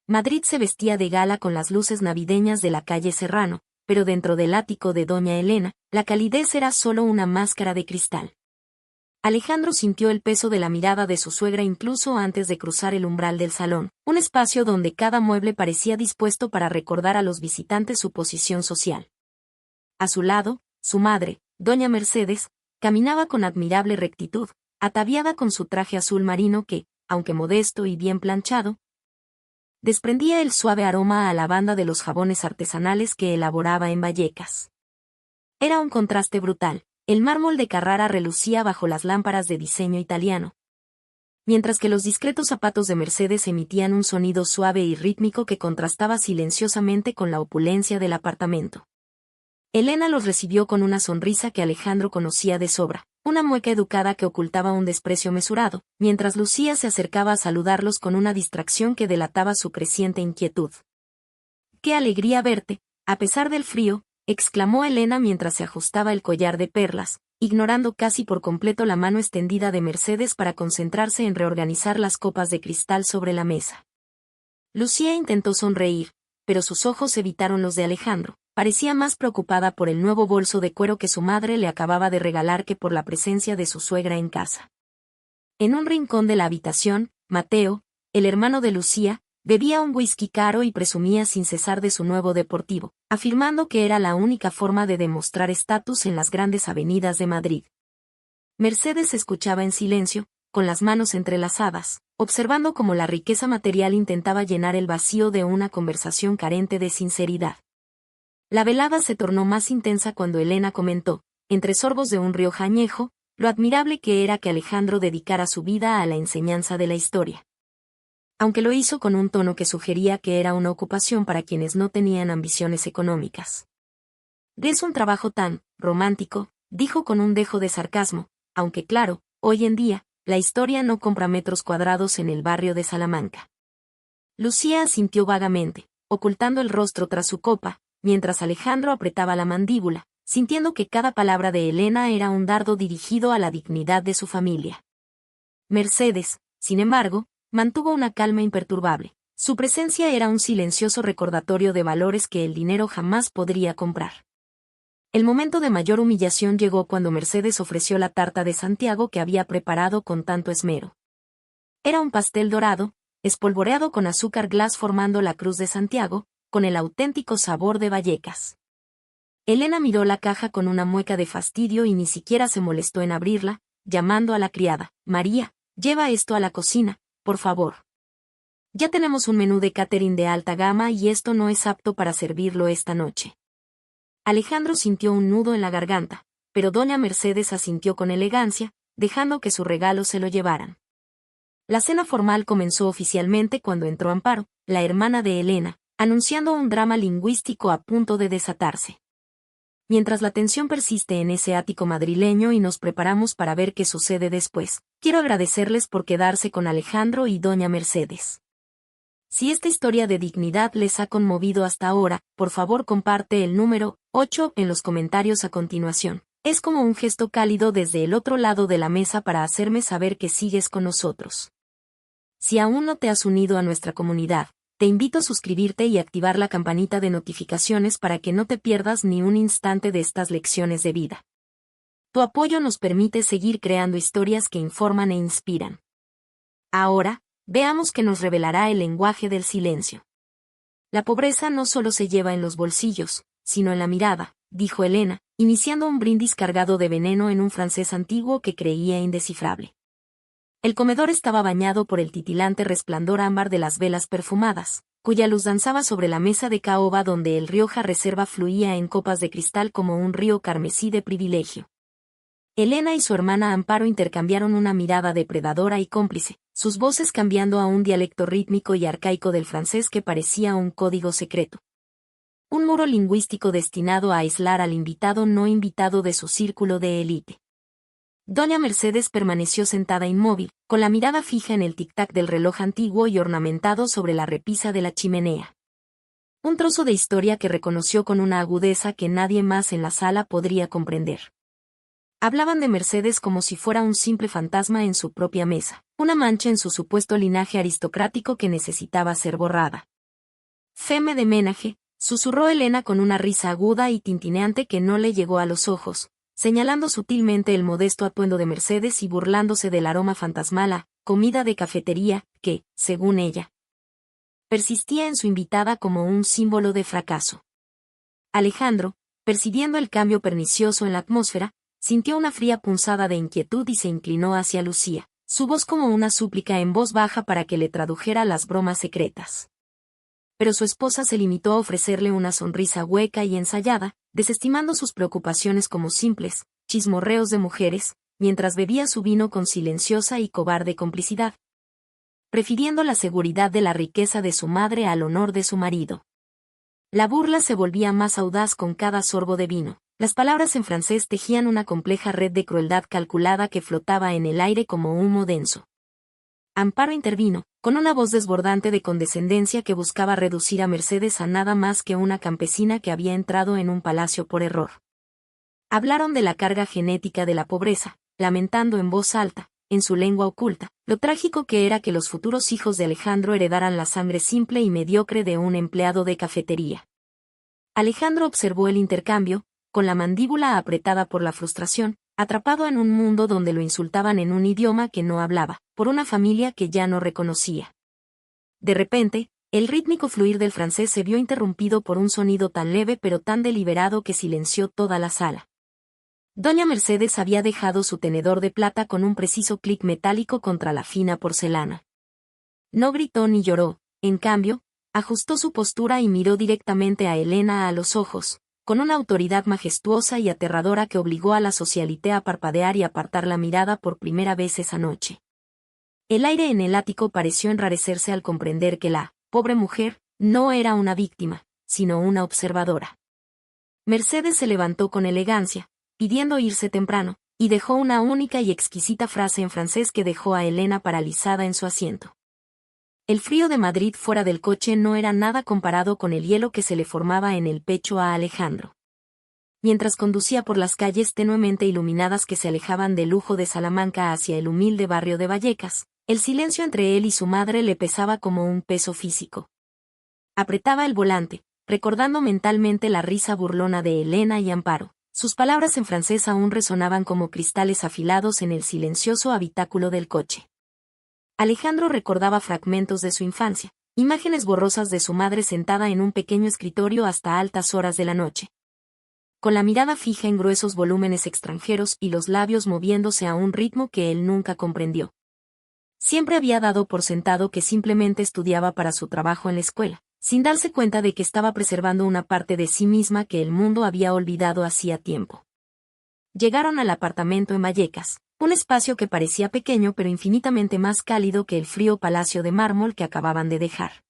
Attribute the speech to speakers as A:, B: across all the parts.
A: Madrid se vestía de gala con las luces navideñas de la calle Serrano, pero dentro del ático de doña Elena, la calidez era solo una máscara de cristal. Alejandro sintió el peso de la mirada de su suegra incluso antes de cruzar el umbral del salón, un espacio donde cada mueble parecía dispuesto para recordar a los visitantes su posición social. A su lado, su madre, doña Mercedes, caminaba con admirable rectitud, ataviada con su traje azul marino que, aunque modesto y bien planchado, desprendía el suave aroma a lavanda de los jabones artesanales que elaboraba en Vallecas. Era un contraste brutal. El mármol de Carrara relucía bajo las lámparas de diseño italiano, mientras que los discretos zapatos de Mercedes emitían un sonido suave y rítmico que contrastaba silenciosamente con la opulencia del apartamento. Elena los recibió con una sonrisa que Alejandro conocía de sobra, una mueca educada que ocultaba un desprecio mesurado, mientras Lucía se acercaba a saludarlos con una distracción que delataba su creciente inquietud. ¡Qué alegría verte, a pesar del frío!, exclamó Elena mientras se ajustaba el collar de perlas, ignorando casi por completo la mano extendida de Mercedes para concentrarse en reorganizar las copas de cristal sobre la mesa. Lucía intentó sonreír, pero sus ojos evitaron los de Alejandro. Parecía más preocupada por el nuevo bolso de cuero que su madre le acababa de regalar que por la presencia de su suegra en casa. En un rincón de la habitación, Mateo, el hermano de Lucía, bebía un whisky caro y presumía sin cesar de su nuevo deportivo, afirmando que era la única forma de demostrar estatus en las grandes avenidas de Madrid. Mercedes escuchaba en silencio, con las manos entrelazadas, observando cómo la riqueza material intentaba llenar el vacío de una conversación carente de sinceridad. La velada se tornó más intensa cuando Elena comentó, entre sorbos de un rioja añejo, lo admirable que era que Alejandro dedicara su vida a la enseñanza de la historia. Aunque lo hizo con un tono que sugería que era una ocupación para quienes no tenían ambiciones económicas. Es un trabajo tan romántico, dijo con un dejo de sarcasmo, aunque claro, hoy en día, la historia no compra metros cuadrados en el barrio de Salamanca. Lucía asintió vagamente, ocultando el rostro tras su copa, mientras Alejandro apretaba la mandíbula, sintiendo que cada palabra de Elena era un dardo dirigido a la dignidad de su familia. Mercedes, sin embargo, mantuvo una calma imperturbable. Su presencia era un silencioso recordatorio de valores que el dinero jamás podría comprar. El momento de mayor humillación llegó cuando Mercedes ofreció la tarta de Santiago que había preparado con tanto esmero. Era un pastel dorado, espolvoreado con azúcar glass formando la cruz de Santiago, con el auténtico sabor de Vallecas. Elena miró la caja con una mueca de fastidio y ni siquiera se molestó en abrirla, llamando a la criada. María, lleva esto a la cocina, por favor. Ya tenemos un menú de catering de alta gama y esto no es apto para servirlo esta noche. Alejandro sintió un nudo en la garganta, pero doña Mercedes asintió con elegancia, dejando que su regalo se lo llevaran. La cena formal comenzó oficialmente cuando entró Amparo, la hermana de Elena, anunciando un drama lingüístico a punto de desatarse. Mientras la tensión persiste en ese ático madrileño y nos preparamos para ver qué sucede después, quiero agradecerles por quedarse con Alejandro y doña Mercedes. Si esta historia de dignidad les ha conmovido hasta ahora, por favor comparte el número 8 en los comentarios a continuación. Es como un gesto cálido desde el otro lado de la mesa para hacerme saber que sigues con nosotros. Si aún no te has unido a nuestra comunidad, te invito a suscribirte y activar la campanita de notificaciones para que no te pierdas ni un instante de estas lecciones de vida. Tu apoyo nos permite seguir creando historias que informan e inspiran. Ahora, veamos qué nos revelará el lenguaje del silencio. La pobreza no solo se lleva en los bolsillos, sino en la mirada, dijo Elena, iniciando un brindis cargado de veneno en un francés antiguo que creía indescifrable. El comedor estaba bañado por el titilante resplandor ámbar de las velas perfumadas, cuya luz danzaba sobre la mesa de caoba donde el Rioja Reserva fluía en copas de cristal como un río carmesí de privilegio. Elena y su hermana Amparo intercambiaron una mirada depredadora y cómplice, sus voces cambiando a un dialecto rítmico y arcaico del francés que parecía un código secreto. Un muro lingüístico destinado a aislar al invitado no invitado de su círculo de élite. Doña Mercedes permaneció sentada inmóvil, con la mirada fija en el tic-tac del reloj antiguo y ornamentado sobre la repisa de la chimenea. Un trozo de historia que reconoció con una agudeza que nadie más en la sala podría comprender. Hablaban de Mercedes como si fuera un simple fantasma en su propia mesa, una mancha en su supuesto linaje aristocrático que necesitaba ser borrada. Feme de menaje, susurró Elena con una risa aguda y tintineante que no le llegó a los ojos, señalando sutilmente el modesto atuendo de Mercedes y burlándose del aroma fantasmal a comida de cafetería, que, según ella, persistía en su invitada como un símbolo de fracaso. Alejandro, percibiendo el cambio pernicioso en la atmósfera, sintió una fría punzada de inquietud y se inclinó hacia Lucía, su voz como una súplica en voz baja para que le tradujera las bromas secretas. Pero su esposa se limitó a ofrecerle una sonrisa hueca y ensayada, desestimando sus preocupaciones como simples chismorreos de mujeres, mientras bebía su vino con silenciosa y cobarde complicidad, prefiriendo la seguridad de la riqueza de su madre al honor de su marido. La burla se volvía más audaz con cada sorbo de vino. Las palabras en francés tejían una compleja red de crueldad calculada que flotaba en el aire como humo denso. Amparo intervino, con una voz desbordante de condescendencia que buscaba reducir a Mercedes a nada más que una campesina que había entrado en un palacio por error. Hablaron de la carga genética de la pobreza, lamentando en voz alta, en su lengua oculta, lo trágico que era que los futuros hijos de Alejandro heredaran la sangre simple y mediocre de un empleado de cafetería. Alejandro observó el intercambio, con la mandíbula apretada por la frustración, atrapado en un mundo donde lo insultaban en un idioma que no hablaba, por una familia que ya no reconocía. De repente, el rítmico fluir del francés se vio interrumpido por un sonido tan leve pero tan deliberado que silenció toda la sala. Doña Mercedes había dejado su tenedor de plata con un preciso clic metálico contra la fina porcelana. No gritó ni lloró, en cambio, ajustó su postura y miró directamente a Elena a los ojos, con una autoridad majestuosa y aterradora que obligó a la socialité a parpadear y apartar la mirada por primera vez esa noche. El aire en el ático pareció enrarecerse al comprender que la pobre mujer no era una víctima, sino una observadora. Mercedes se levantó con elegancia, pidiendo irse temprano, y dejó una única y exquisita frase en francés que dejó a Elena paralizada en su asiento. El frío de Madrid fuera del coche no era nada comparado con el hielo que se le formaba en el pecho a Alejandro. Mientras conducía por las calles tenuemente iluminadas que se alejaban del lujo de Salamanca hacia el humilde barrio de Vallecas, el silencio entre él y su madre le pesaba como un peso físico. Apretaba el volante, recordando mentalmente la risa burlona de Elena y Amparo. Sus palabras en francés aún resonaban como cristales afilados en el silencioso habitáculo del coche. Alejandro recordaba fragmentos de su infancia, imágenes borrosas de su madre sentada en un pequeño escritorio hasta altas horas de la noche, con la mirada fija en gruesos volúmenes extranjeros y los labios moviéndose a un ritmo que él nunca comprendió. Siempre había dado por sentado que simplemente estudiaba para su trabajo en la escuela, sin darse cuenta de que estaba preservando una parte de sí misma que el mundo había olvidado hacía tiempo. Llegaron al apartamento en Vallecas, un espacio que parecía pequeño pero infinitamente más cálido que el frío palacio de mármol que acababan de dejar.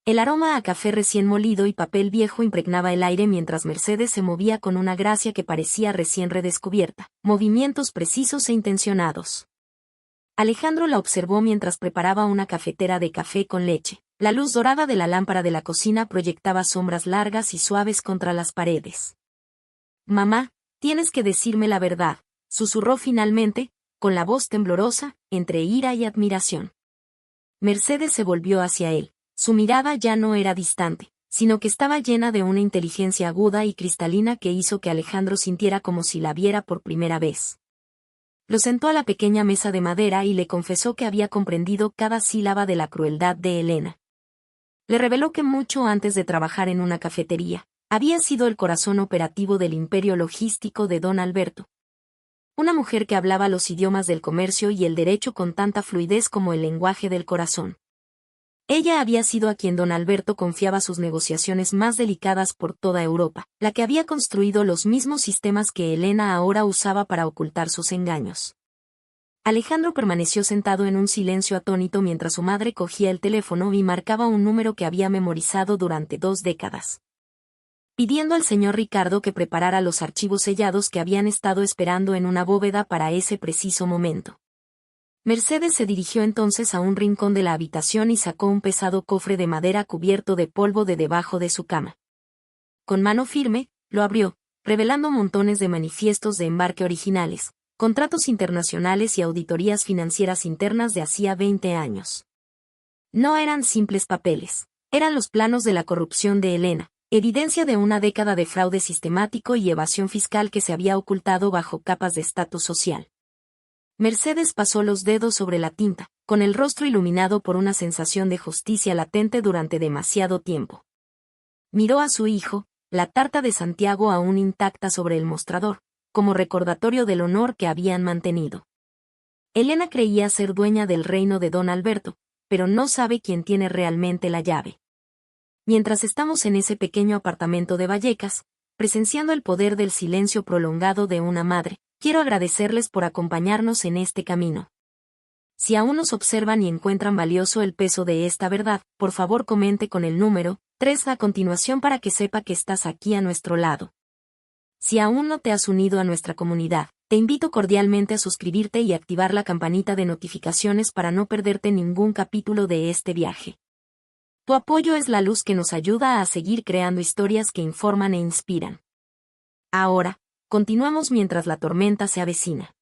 A: El aroma a café recién molido y papel viejo impregnaba el aire mientras Mercedes se movía con una gracia que parecía recién redescubierta, movimientos precisos e intencionados. Alejandro la observó mientras preparaba una cafetera de café con leche. La luz dorada de la lámpara de la cocina proyectaba sombras largas y suaves contra las paredes. «Mamá, tienes que decirme la verdad», susurró finalmente, con la voz temblorosa, entre ira y admiración. Mercedes se volvió hacia él. Su mirada ya no era distante, sino que estaba llena de una inteligencia aguda y cristalina que hizo que Alejandro sintiera como si la viera por primera vez. Lo sentó a la pequeña mesa de madera y le confesó que había comprendido cada sílaba de la crueldad de Elena. Le reveló que mucho antes de trabajar en una cafetería, había sido el corazón operativo del imperio logístico de don Alberto. Una mujer que hablaba los idiomas del comercio y el derecho con tanta fluidez como el lenguaje del corazón. Ella había sido a quien don Alberto confiaba sus negociaciones más delicadas por toda Europa, la que había construido los mismos sistemas que Elena ahora usaba para ocultar sus engaños. Alejandro permaneció sentado en un silencio atónito mientras su madre cogía el teléfono y marcaba un número que había memorizado durante 2 décadas. Pidiendo al señor Ricardo que preparara los archivos sellados que habían estado esperando en una bóveda para ese preciso momento. Mercedes se dirigió entonces a un rincón de la habitación y sacó un pesado cofre de madera cubierto de polvo de debajo de su cama. Con mano firme, lo abrió, revelando montones de manifiestos de embarque originales, contratos internacionales y auditorías financieras internas de hacía 20 años. No eran simples papeles. Eran los planos de la corrupción de Elena, evidencia de una década de fraude sistemático y evasión fiscal que se había ocultado bajo capas de estatus social. Mercedes pasó los dedos sobre la tinta, con el rostro iluminado por una sensación de justicia latente durante demasiado tiempo. Miró a su hijo, la tarta de Santiago aún intacta sobre el mostrador, como recordatorio del honor que habían mantenido. Elena creía ser dueña del reino de don Alberto, pero no sabe quién tiene realmente la llave. Mientras estamos en ese pequeño apartamento de Vallecas, presenciando el poder del silencio prolongado de una madre, quiero agradecerles por acompañarnos en este camino. Si aún nos observan y encuentran valioso el peso de esta verdad, por favor comente con el número 3 a continuación para que sepa que estás aquí a nuestro lado. Si aún no te has unido a nuestra comunidad, te invito cordialmente a suscribirte y activar la campanita de notificaciones para no perderte ningún capítulo de este viaje. Tu apoyo es la luz que nos ayuda a seguir creando historias que informan e inspiran. Ahora, continuamos mientras la tormenta se avecina.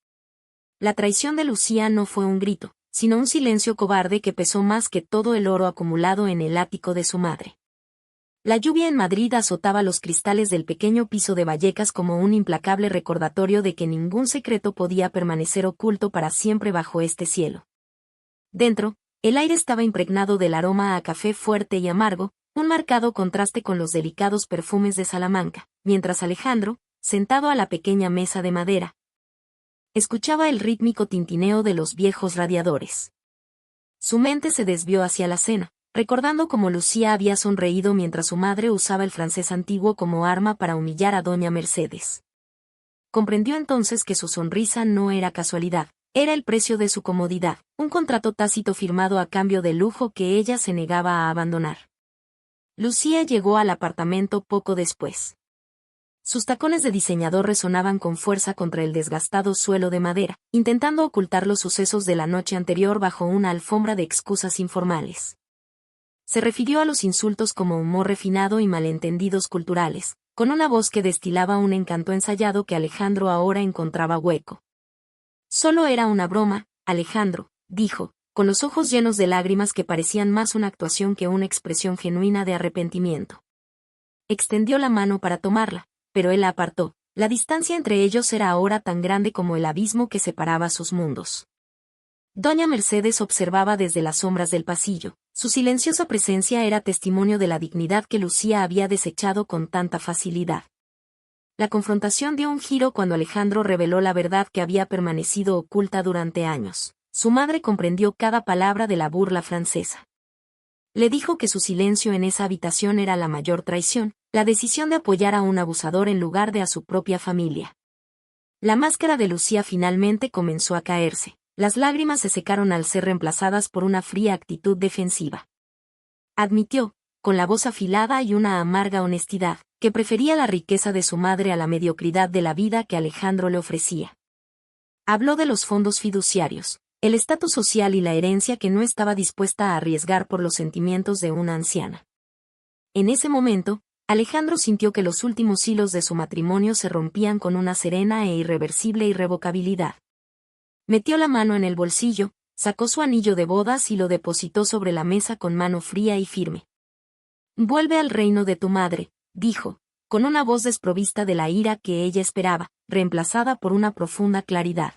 A: La traición de Lucía no fue un grito, sino un silencio cobarde que pesó más que todo el oro acumulado en el ático de su madre. La lluvia en Madrid azotaba los cristales del pequeño piso de Vallecas como un implacable recordatorio de que ningún secreto podía permanecer oculto para siempre bajo este cielo. Dentro, el aire estaba impregnado del aroma a café fuerte y amargo, un marcado contraste con los delicados perfumes de Salamanca, mientras Alejandro, sentado a la pequeña mesa de madera, escuchaba el rítmico tintineo de los viejos radiadores. Su mente se desvió hacia la cena, recordando cómo Lucía había sonreído mientras su madre usaba el francés antiguo como arma para humillar a doña Mercedes. Comprendió entonces que su sonrisa no era casualidad, era el precio de su comodidad, un contrato tácito firmado a cambio del lujo que ella se negaba a abandonar. Lucía llegó al apartamento poco después. Sus tacones de diseñador resonaban con fuerza contra el desgastado suelo de madera, intentando ocultar los sucesos de la noche anterior bajo una alfombra de excusas informales. Se refirió a los insultos como humor refinado y malentendidos culturales, con una voz que destilaba un encanto ensayado que Alejandro ahora encontraba hueco. Solo era una broma, Alejandro, dijo, con los ojos llenos de lágrimas que parecían más una actuación que una expresión genuina de arrepentimiento. Extendió la mano para tomarla, pero él la apartó. La distancia entre ellos era ahora tan grande como el abismo que separaba sus mundos. Doña Mercedes observaba desde las sombras del pasillo. Su silenciosa presencia era testimonio de la dignidad que Lucía había desechado con tanta facilidad. La confrontación dio un giro cuando Alejandro reveló la verdad que había permanecido oculta durante años. Su madre comprendió cada palabra de la burla francesa. Le dijo que su silencio en esa habitación era la mayor traición, la decisión de apoyar a un abusador en lugar de a su propia familia. La máscara de Lucía finalmente comenzó a caerse. Las lágrimas se secaron al ser reemplazadas por una fría actitud defensiva. Admitió, con la voz afilada y una amarga honestidad, que prefería la riqueza de su madre a la mediocridad de la vida que Alejandro le ofrecía. Habló de los fondos fiduciarios, el estatus social y la herencia que no estaba dispuesta a arriesgar por los sentimientos de una anciana. En ese momento, Alejandro sintió que los últimos hilos de su matrimonio se rompían con una serena e irreversible irrevocabilidad. Metió la mano en el bolsillo, sacó su anillo de bodas y lo depositó sobre la mesa con mano fría y firme. «Vuelve al reino de tu madre», dijo, con una voz desprovista de la ira que ella esperaba, reemplazada por una profunda claridad.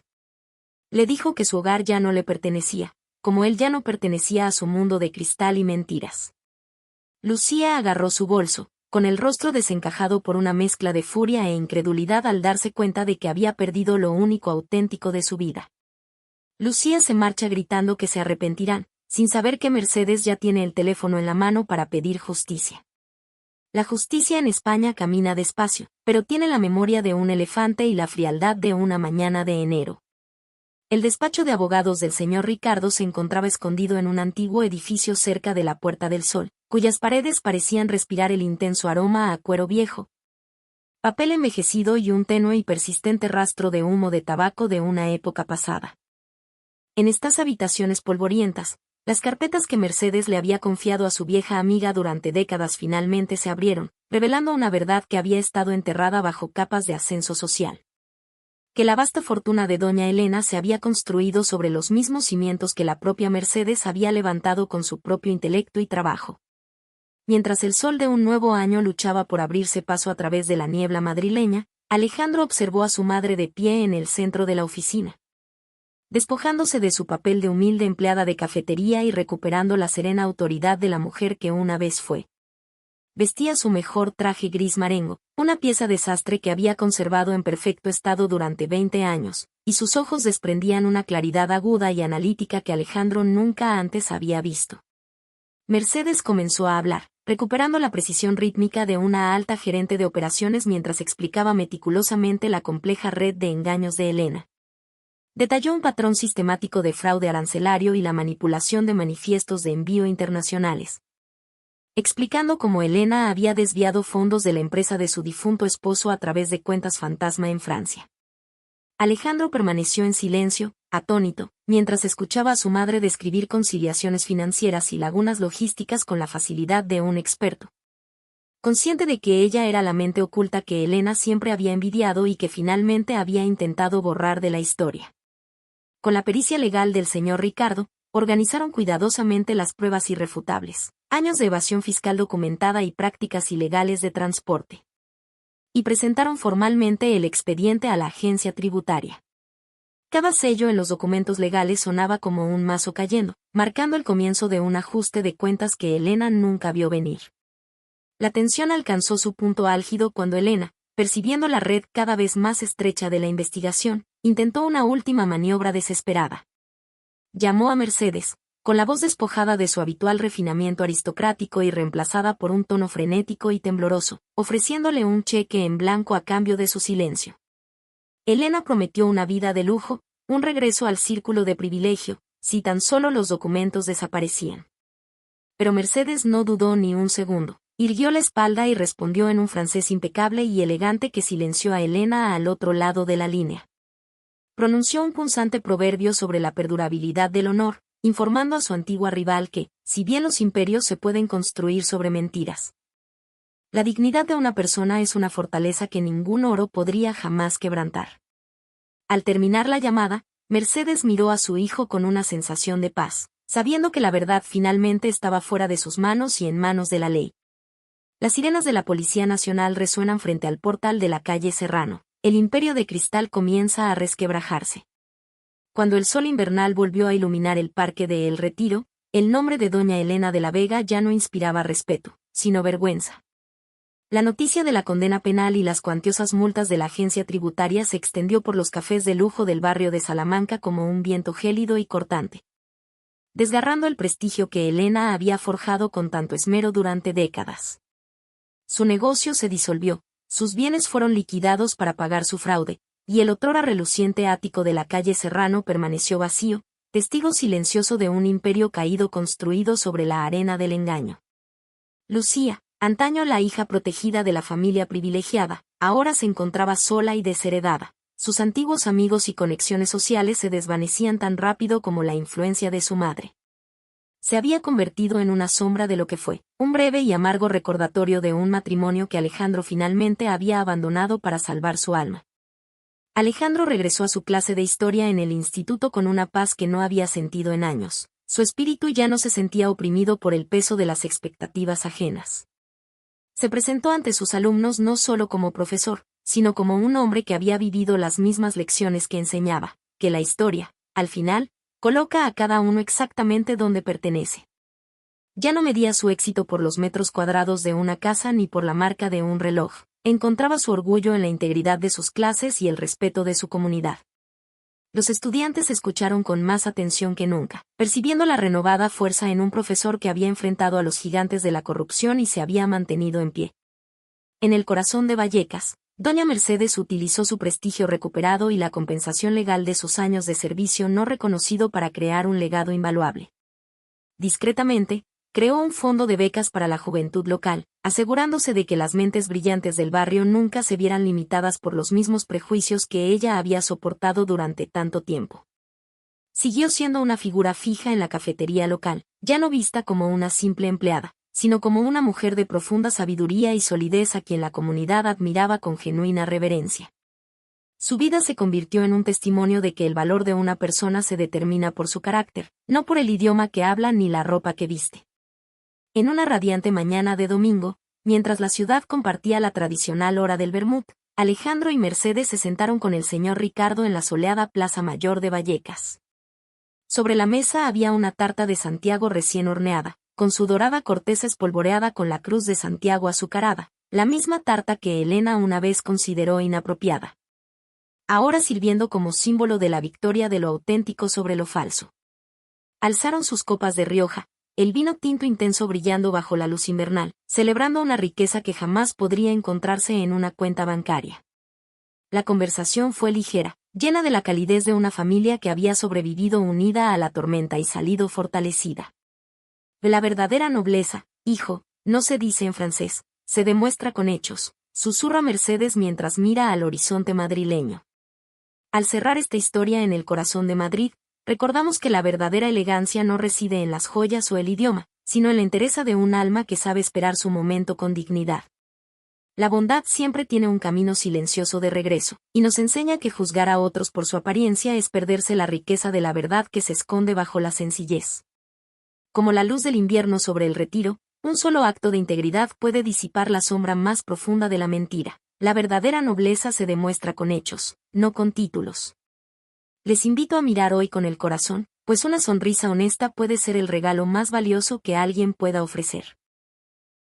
A: Le dijo que su hogar ya no le pertenecía, como él ya no pertenecía a su mundo de cristal y mentiras. Lucía agarró su bolso, con el rostro desencajado por una mezcla de furia e incredulidad al darse cuenta de que había perdido lo único auténtico de su vida. Lucía se marcha gritando que se arrepentirán, sin saber que Mercedes ya tiene el teléfono en la mano para pedir justicia. La justicia en España camina despacio, pero tiene la memoria de un elefante y la frialdad de una mañana de enero. El despacho de abogados del señor Ricardo se encontraba escondido en un antiguo edificio cerca de la Puerta del Sol, cuyas paredes parecían respirar el intenso aroma a cuero viejo, papel envejecido y un tenue y persistente rastro de humo de tabaco de una época pasada. En estas habitaciones polvorientas, las carpetas que Mercedes le había confiado a su vieja amiga durante décadas finalmente se abrieron, revelando una verdad que había estado enterrada bajo capas de ascenso social. Que la vasta fortuna de doña Elena se había construido sobre los mismos cimientos que la propia Mercedes había levantado con su propio intelecto y trabajo. Mientras el sol de un nuevo año luchaba por abrirse paso a través de la niebla madrileña, Alejandro observó a su madre de pie en el centro de la oficina. Despojándose de su papel de humilde empleada de cafetería y recuperando la serena autoridad de la mujer que una vez fue. Vestía su mejor traje gris marengo, una pieza de sastre que había conservado en perfecto estado durante 20 años, y sus ojos desprendían una claridad aguda y analítica que Alejandro nunca antes había visto. Mercedes comenzó a hablar, recuperando la precisión rítmica de una alta gerente de operaciones mientras explicaba meticulosamente la compleja red de engaños de Elena. Detalló un patrón sistemático de fraude arancelario y la manipulación de manifiestos de envío internacionales, explicando cómo Elena había desviado fondos de la empresa de su difunto esposo a través de cuentas fantasma en Francia. Alejandro permaneció en silencio, atónito, mientras escuchaba a su madre describir conciliaciones financieras y lagunas logísticas con la facilidad de un experto. Consciente de que ella era la mente oculta que Elena siempre había envidiado y que finalmente había intentado borrar de la historia. Con la pericia legal del señor Ricardo, organizaron cuidadosamente las pruebas irrefutables, años de evasión fiscal documentada y prácticas ilegales de transporte. Y presentaron formalmente el expediente a la agencia tributaria. Cada sello en los documentos legales sonaba como un mazo cayendo, marcando el comienzo de un ajuste de cuentas que Elena nunca vio venir. La tensión alcanzó su punto álgido cuando Elena, percibiendo la red cada vez más estrecha de la investigación, intentó una última maniobra desesperada. Llamó a Mercedes, con la voz despojada de su habitual refinamiento aristocrático y reemplazada por un tono frenético y tembloroso, ofreciéndole un cheque en blanco a cambio de su silencio. Elena prometió una vida de lujo, un regreso al círculo de privilegio, si tan solo los documentos desaparecían. Pero Mercedes no dudó ni un segundo, irguió la espalda y respondió en un francés impecable y elegante que silenció a Elena al otro lado de la línea. Pronunció un punzante proverbio sobre la perdurabilidad del honor, informando a su antigua rival que, si bien los imperios se pueden construir sobre mentiras, la dignidad de una persona es una fortaleza que ningún oro podría jamás quebrantar. Al terminar la llamada, Mercedes miró a su hijo con una sensación de paz, sabiendo que la verdad finalmente estaba fuera de sus manos y en manos de la ley. Las sirenas de la Policía Nacional resuenan frente al portal de la calle Serrano. El imperio de cristal comienza a resquebrajarse. Cuando el sol invernal volvió a iluminar el parque de El Retiro, el nombre de doña Elena de la Vega ya no inspiraba respeto, sino vergüenza. La noticia de la condena penal y las cuantiosas multas de la agencia tributaria se extendió por los cafés de lujo del barrio de Salamanca como un viento gélido y cortante, desgarrando el prestigio que Elena había forjado con tanto esmero durante décadas. Su negocio se disolvió. Sus bienes fueron liquidados para pagar su fraude, y el otrora reluciente ático de la calle Serrano permaneció vacío, testigo silencioso de un imperio caído construido sobre la arena del engaño. Lucía, antaño la hija protegida de la familia privilegiada, ahora se encontraba sola y desheredada. Sus antiguos amigos y conexiones sociales se desvanecían tan rápido como la influencia de su madre. Se había convertido en una sombra de lo que fue, un breve y amargo recordatorio de un matrimonio que Alejandro finalmente había abandonado para salvar su alma. Alejandro regresó a su clase de historia en el instituto con una paz que no había sentido en años. Su espíritu ya no se sentía oprimido por el peso de las expectativas ajenas. Se presentó ante sus alumnos no solo como profesor, sino como un hombre que había vivido las mismas lecciones que enseñaba, que la historia, al final, coloca a cada uno exactamente donde pertenece. Ya no medía su éxito por los metros cuadrados de una casa ni por la marca de un reloj. Encontraba su orgullo en la integridad de sus clases y el respeto de su comunidad. Los estudiantes escucharon con más atención que nunca, percibiendo la renovada fuerza en un profesor que había enfrentado a los gigantes de la corrupción y se había mantenido en pie. En el corazón de Vallecas, doña Mercedes utilizó su prestigio recuperado y la compensación legal de sus años de servicio no reconocido para crear un legado invaluable. Discretamente, creó un fondo de becas para la juventud local, asegurándose de que las mentes brillantes del barrio nunca se vieran limitadas por los mismos prejuicios que ella había soportado durante tanto tiempo. Siguió siendo una figura fija en la cafetería local, ya no vista como una simple empleada, sino como una mujer de profunda sabiduría y solidez a quien la comunidad admiraba con genuina reverencia. Su vida se convirtió en un testimonio de que el valor de una persona se determina por su carácter, no por el idioma que habla ni la ropa que viste. En una radiante mañana de domingo, mientras la ciudad compartía la tradicional hora del vermut, Alejandro y Mercedes se sentaron con el señor Ricardo en la soleada Plaza Mayor de Vallecas. Sobre la mesa había una tarta de Santiago recién horneada, con su dorada corteza espolvoreada con la cruz de Santiago azucarada, la misma tarta que Elena una vez consideró inapropiada. Ahora sirviendo como símbolo de la victoria de lo auténtico sobre lo falso. Alzaron sus copas de Rioja, el vino tinto intenso brillando bajo la luz invernal, celebrando una riqueza que jamás podría encontrarse en una cuenta bancaria. La conversación fue ligera, llena de la calidez de una familia que había sobrevivido unida a la tormenta y salido fortalecida. La verdadera nobleza, hijo, no se dice en francés, se demuestra con hechos, susurra Mercedes mientras mira al horizonte madrileño. Al cerrar esta historia en el corazón de Madrid, recordamos que la verdadera elegancia no reside en las joyas o el idioma, sino en la entereza de un alma que sabe esperar su momento con dignidad. La bondad siempre tiene un camino silencioso de regreso, y nos enseña que juzgar a otros por su apariencia es perderse la riqueza de la verdad que se esconde bajo la sencillez. Como la luz del invierno sobre el retiro, un solo acto de integridad puede disipar la sombra más profunda de la mentira. La verdadera nobleza se demuestra con hechos, no con títulos. Les invito a mirar hoy con el corazón, pues una sonrisa honesta puede ser el regalo más valioso que alguien pueda ofrecer.